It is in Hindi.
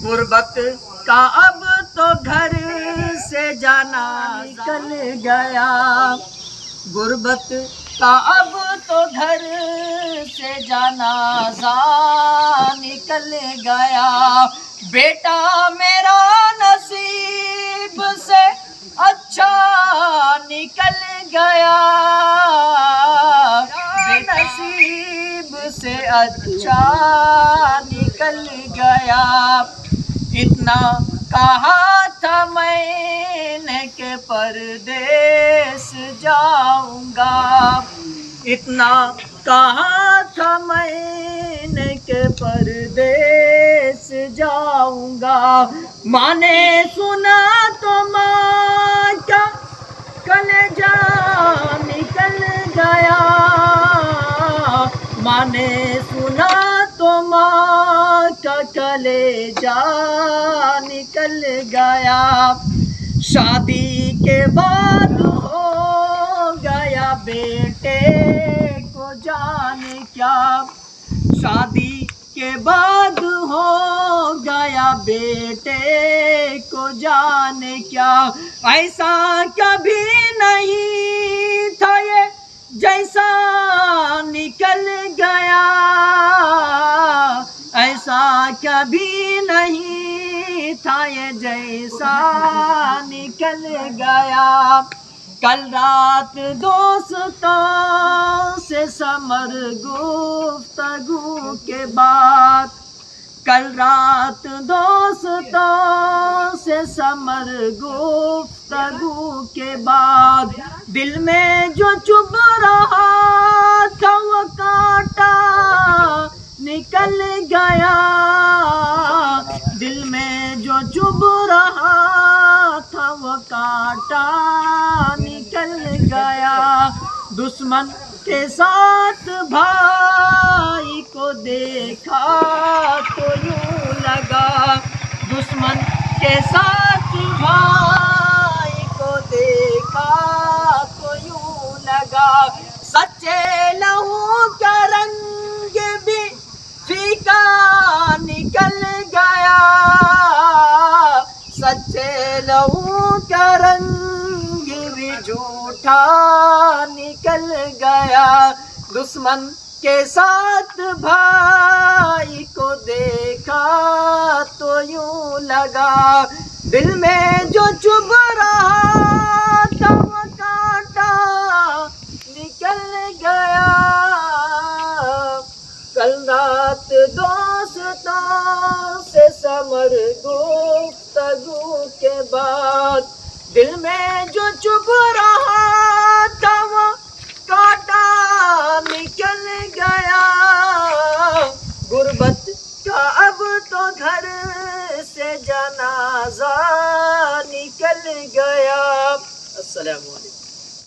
गुर्बत का अब तो घर से जाना निकल गया। गुर्बत का अब तो घर से जाना निकल गया। बेटा मेरा नसीब से अच्छा निकल गया। नसीब से अच्छा निकल गया। इतना कहा था मैंने के परदेस जाऊंगा। इतना कहा था मैंने के परदेस जाऊंगा। माँ ने सुना तो माँ का कलेजा निकल गया। माँ ने सुना तो माँ का कलेजा निकल गया। शादी के बाद हो गया बेटे को जाने क्या। शादी के बाद हो गया बेटे को जाने क्या। ऐसा कभी नहीं था ये जैसा निकल गया। ऐसा कभी नहीं था ये जैसा निकल गया। कल रात दोस्तों से समर गुफ्तगू के बाद। कल रात दोस्तों से समर गुफ्तगू के बाद। दिल में जो चुभ रहा था वो कांटा निकल गया। दिल में जो चुभ रहा था वो कांटा निकल गया। दुश्मन के साथ भाई को देखा तो यूं लगा। दुश्मन के साथ भाई को देखा तो यूं लगा। सच्चे लहू का रंग भी फीका निकल गया। सच्चे लहू का रंग भी झूठा निकल गया। दुश्मन के साथ भाई को देखा तो यूं लगा। दिल में जो चुभ रहा था वो कांटा निकल गया। कल रात दोस्तों से समर गुफ्तगू के बाद। दिल में जो चुभ रहा था वो कांटा निकल गया। गुर्बत का अब तो घर से जनाजा निकल गया। अस्सलाम वालेकुम।